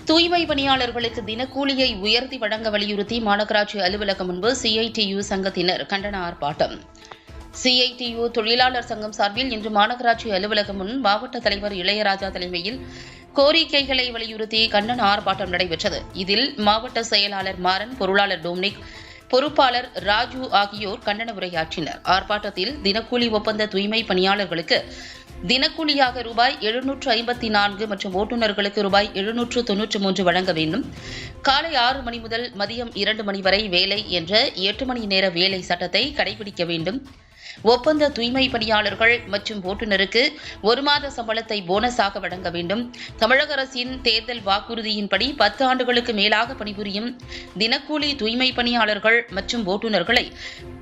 தூய்மை பணியாளர்களுக்கு தினக்கூலியை உயர்த்தி வழங்க வலியுறுத்தி மாநகராட்சி அலுவலகம் முன்பு CITU சங்கத்தினர் கண்டன ஆர்ப்பாட்டம். CITU தொழிலாளர் சங்கம் சார்பில் இன்று மாநகராட்சி அலுவலகம் முன் மாவட்ட தலைவர் இளையராஜா தலைமையில் கோரிக்கைகளை வலியுறுத்தி கண்டன ஆர்ப்பாட்டம் நடைபெற்றது. இதில் மாவட்ட செயலாளர் மாறன், பொருளாளர் டொமினிக், பொறுப்பாளர் ராஜு ஆகியோர் கண்டன உரையாற்றினர். ஆர்ப்பாட்டத்தில் தினக்கூலி ஒப்பந்த தூய்மை பணியாளர்களுக்கு தினக்கூலியாக ரூபாய் 754 மற்றும் ஓட்டுநர்களுக்கு ரூபாய் 793 வழங்க வேண்டும். காலை 6 மணி முதல் மதியம் 2 மணி வரை வேலை என்ற 8 மணி நேர வேலை சட்டத்தை கடைபிடிக்க வேண்டும். ஒப்பந்த தூய்மை பணியாளர்கள் மற்றும் ஓட்டுநருக்கு 1 மாத சம்பளத்தை போனஸாக வழங்க வேண்டும். தமிழக அரசின் தேர்தல் வாக்குறுதியின்படி 10 ஆண்டுகளுக்கு மேலாக பணிபுரியும் தினக்கூலி தூய்மை பணியாளர்கள் மற்றும் ஓட்டுநர்களை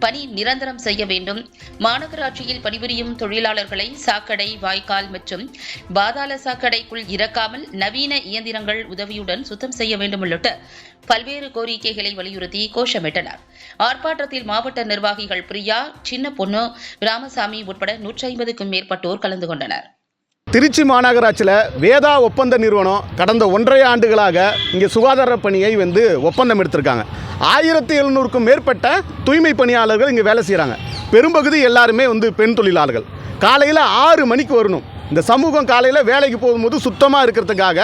பணி நிரந்தரம் செய்ய வேண்டும். மாநகராட்சியில் பணிபுரியும் தொழிலாளர்களை சாக்கடை, வாய்க்கால் மற்றும் பாதாள சாக்கடைக்குள் இறக்காமல் நவீன இயந்திரங்கள் உதவியுடன் சுத்தம் செய்ய வேண்டும் உள்ளிட்ட பல்வேறு கோரிக்கைகளை வலியுறுத்தி கோஷமிட்டனர். ஆர்ப்பாட்டத்தில் மாவட்ட நிர்வாகிகள் பிரியா, சின்ன பொண்ணு, ராமசாமி உட்பட 150க்கும் மேற்பட்டோர் கலந்து கொண்டனர். திருச்சி மாநகராட்சியில் வேதா ஒப்பந்த நிறுவனம் கடந்த 1.5 ஆண்டுகளாக இங்கே சுகாதார பணியை ஒப்பந்தம் எடுத்திருக்காங்க. 1700க்கும் மேற்பட்ட தூய்மை பணியாளர்கள் இங்கே வேலை செய்கிறாங்க. பெரும்பகுதி எல்லாருமே பெண் தொழிலாளர்கள். காலையில் 6 மணிக்கு வரணும். இந்த சமூகம் காலையில் வேலைக்கு போகும்போது சுத்தமாக இருக்கிறதுக்காக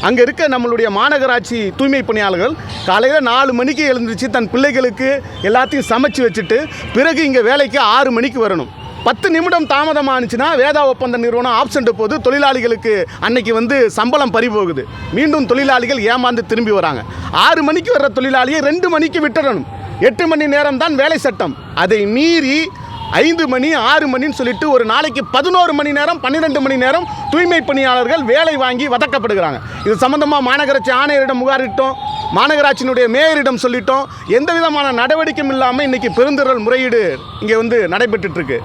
அங்கே இருக்க நம்மளுடைய மாநகராட்சி தூய்மை பணியாளர்கள் காலையில் 4 மணிக்கு எழுந்திரிச்சு தன் பிள்ளைகளுக்கு எல்லாத்தையும் சமைச்சு வச்சுட்டு பிறகு இங்கே வேலைக்கு 6 மணிக்கு வரணும். 10 நிமிடம் தாமதமானுச்சுன்னா வேதா ஒப்பந்த நிறுவனம் ஆப்சண்ட் போது தொழிலாளிகளுக்கு அன்னைக்கு சம்பளம் பறிபோகுது. மீண்டும் தொழிலாளிகள் ஏமாந்து திரும்பி வராங்க. 6 மணிக்கு வர்ற தொழிலாளியை 2 மணிக்கு விட்டுறணும். 8 மணி நேரம் தான் வேலை சட்டம். அதை மீறி 5 மணி 6 மணின்னு சொல்லிட்டு ஒரு நாளைக்கு 11 மணி நேரம் 12 மணி நேரம் தூய்மை பணியாளர்கள் வேலை வாங்கி வதக்கப்படுகிறாங்க. இது சம்பந்தமாக மாநகராட்சி ஆணையரிடம் முகாரிட்டோம், மாநகராட்சியினுடைய மேயரிடம் சொல்லிட்டோம். எந்த விதமான நடவடிக்கையும் இல்லாமல் இன்றைக்கி பெருந்திரள் முறையீடு இங்கே நடைபெற்றுருக்கு.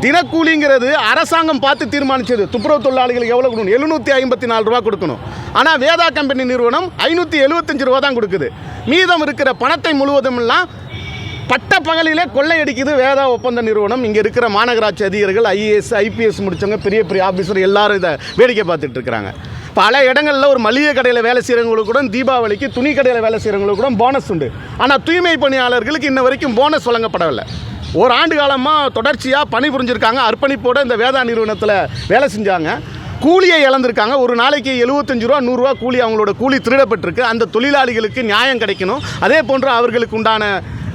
தினக்கூலிங்கிறது அரசாங்கம் பார்த்து தீர்மானித்தது. துப்புரவு தொழிலாளிகளுக்கு எவ்வளோ கொடுக்கணும்? 754 ரூபா கொடுக்கணும். ஆனால் வேதா கம்பெனி நிறுவனம் 575 ரூபா தான் கொடுக்குது. மீதம் இருக்கிற பணத்தை முழுவதுமெல்லாம் பட்ட பகலிலே கொள்ளையடிக்குது வேதா ஒப்பந்த நிறுவனம். இங்கே இருக்கிற மாநகராட்சி அதிகாரிகள், IAS, IPS முடித்தவங்க, பெரிய பெரிய ஆஃபீஸர் எல்லாரும் இதை வேடிக்கை பார்த்துட்டு இருக்கிறாங்க. பல இடங்களில் ஒரு மளிகை கடையில் வேலை செய்கிறவங்களுக்கு கூட தீபாவளிக்கு துணி கடையில் வேலை செய்கிறவங்களுக்கு கூட போனஸ் உண்டு. ஆனால் தூய்மை பணியாளர்களுக்கு இன்ன வரைக்கும் போனஸ் வழங்கப்படவில்லை. ஒரு ஆண்டு காலமாக தொடர்ச்சியாக பணி புரிஞ்சிருக்காங்க. அர்ப்பணிப்போடு இந்த வேதா நிறுவனத்தில் வேலை செஞ்சாங்க. கூலியை இழந்திருக்காங்க. ஒரு நாளைக்கு 75 ரூபா 100 ரூபா கூலி, அவங்களோட கூலி திருடப்பட்டிருக்கு. அந்த தொழிலாளிகளுக்கு நியாயம் கிடைக்கணும். அதே போன்று அவர்களுக்கு உண்டான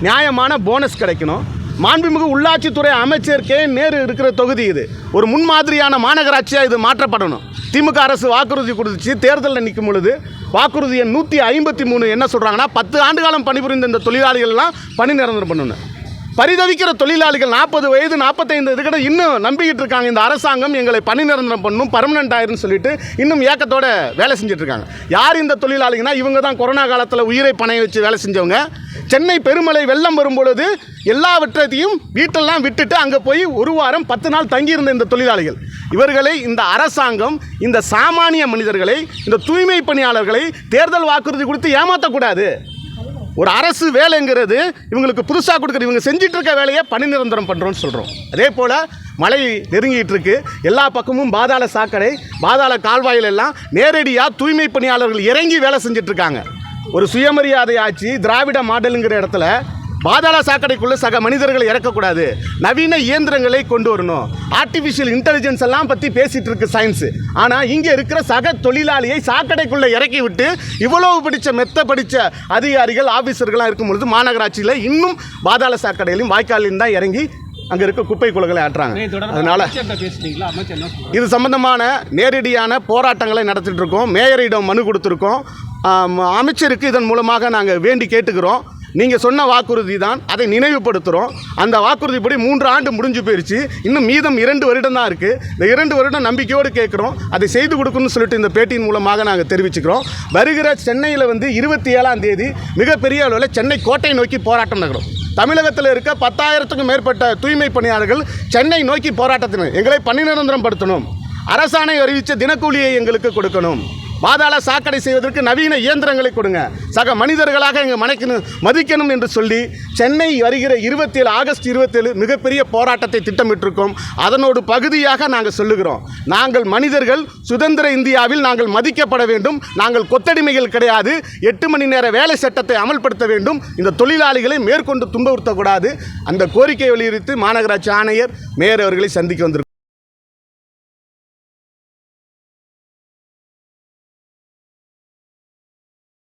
நியாயமான போனஸ் கிடைக்கணும். மாண்புமிகு உள்ளாட்சித்துறை அமைச்சர் K. நேரு இருக்கிற தொகுதி இது. ஒரு முன்மாதிரியான மாநகராட்சியாக இது மாற்றப்படணும். திமுக அரசு வாக்குறுதி கொடுத்துச்சு. தேர்தலில் நிற்கும் பொழுது வாக்குறுதி எண் 153 என்ன சொல்கிறாங்கன்னா, 10 ஆண்டு காலம் பணிபுரிந்த இந்த தொழிலாளிகள்லாம் பணி நிரந்தரம் பண்ணணும். பரிதவிக்கிற தொழிலாளிகள் 40 வயது 45 இதுக்கிட்ட இன்னும் நம்பிக்கிட்டு இருக்காங்க. இந்த அரசாங்கம் எங்களை பணி நிரந்தரம் பண்ணணும், பர்மனெண்ட் ஆயிருன்னு சொல்லிட்டு இன்னும் ஏக்கத்தோடு வேலை செஞ்சுட்டு இருக்காங்க. யார் இந்த தொழிலாளிங்கன்னா, இவங்க தான் கொரோனா காலத்தில் உயிரை பணைய வச்சு வேலை செஞ்சவங்க. சென்னை பெருமழை வெள்ளம் வரும்பொழுது எல்லாவற்றையும் வீட்டெல்லாம் விட்டுட்டு அங்கே போய் 1 வாரம் 10 நாள் தங்கியிருந்த இந்த தொழிலாளிகள். இவர்களை இந்த அரசாங்கம், இந்த சாமானிய மனிதர்களை, இந்த தூய்மை பணியாளர்களை தேர்தல் வாக்குறுதி கொடுத்து ஏமாற்றக்கூடாது. ஒரு அரசு வேலைங்கிறது இவங்களுக்கு புதுசாக கொடுக்குறது. இவங்க செஞ்சிட்டு இருக்க வேலையை பணி நிரந்தரம் பண்ணுறோன்னு சொல்கிறோம். அதே போல் மழை நெருங்கிட்டு இருக்கு. எல்லா பக்கமும் பாதாள சாக்கடை, பாதாள கால்வாயில் எல்லாம் நேரடியாக தூய்மை பணியாளர்கள் இறங்கி வேலை செஞ்சிட்ருக்காங்க. ஒரு சுயமரியாதை ஆட்சி திராவிட மாடலுங்கிற இடத்துல பாதாள சாக்கடைக்குள்ளே சக மனிதர்களை இறக்கக்கூடாது. நவீன இயந்திரங்களை கொண்டு வரணும். ஆர்டிஃபிஷியல் இன்டெலிஜென்ஸ் எல்லாம் பற்றி பேசிகிட்டு இருக்கு சயின்ஸு. ஆனால் இங்கே இருக்கிற சக தொழிலாளியை சாக்கடைக்குள்ளே இறக்கி விட்டு இவ்வளவு படித்த அதிகாரிகள், ஆஃபீஸர்கள்லாம் இருக்கும் பொழுது மாநகராட்சியில் இன்னும் பாதாள சாக்கடையிலையும் வாய்க்காலையும் தான் இறங்கி அங்கே இருக்க குப்பை குளங்களை ஆட்டுறாங்க. அதனால் இது சம்பந்தமான நேரடியான போராட்டங்களை நடத்திட்டு இருக்கோம். மேயரிடம் மனு கொடுத்துருக்கோம். அமைச்சருக்கு இதன் மூலமாக நாங்கள் வேண்டி கேட்டுக்கிறோம். நீங்கள் சொன்ன வாக்குறுதி தான், அதை நினைவுபடுத்துகிறோம். அந்த வாக்குறுதிப்படி 3 ஆண்டு முடிஞ்சு போயிடுச்சு. இன்னும் மீதம் 2 வருடம் தான் இருக்குது. இந்த 2 வருடம் நம்பிக்கையோடு கேட்குறோம். அதை செய்து கொடுக்கணும்னு சொல்லிட்டு இந்த பேட்டியின் மூலமாக நாங்கள் தெரிவிச்சுக்கிறோம். வருகிற சென்னையில் 27ஆம் தேதி மிகப்பெரிய அளவில் சென்னை கோட்டை நோக்கி போராட்டம் நகரும். தமிழகத்தில் இருக்க 10,000க்கும் மேற்பட்ட தூய்மை பணியாளர்கள் சென்னை நோக்கி போராட்டத்தினர் எங்களை பணி நிரந்தரம் படுத்தணும், அரசாணை அறிவித்த தினக்கூலியை எங்களுக்கு கொடுக்கணும், பாதாள சாக்கடை செய்வதற்கு நவீன இயந்திரங்களை கொடுங்க, சக மனிதர்களாக எங்கள் மதிக்கணும் என்று சொல்லி சென்னை வருகிற 27 ஆகஸ்ட் 27 மிகப்பெரிய போராட்டத்தை திட்டமிட்டிருக்கோம். அதனோடு பகுதியாக நாங்கள் சொல்லுகிறோம், நாங்கள் மனிதர்கள், சுதந்திர இந்தியாவில் நாங்கள் மதிக்கப்பட வேண்டும், நாங்கள் கொத்தடிமைகள் கிடையாது, 8 மணி நேர வேலை சட்டத்தை அமல்படுத்த வேண்டும், இந்த தொழிலாளிகளை மேற்கொண்டு துன்புறுத்தக்கூடாது. அந்த கோரிக்கையை வலியுறுத்தி மாநகராட்சி ஆணையர், மேயர் அவர்களை சந்திக்க வந்திருக்கிறோம்.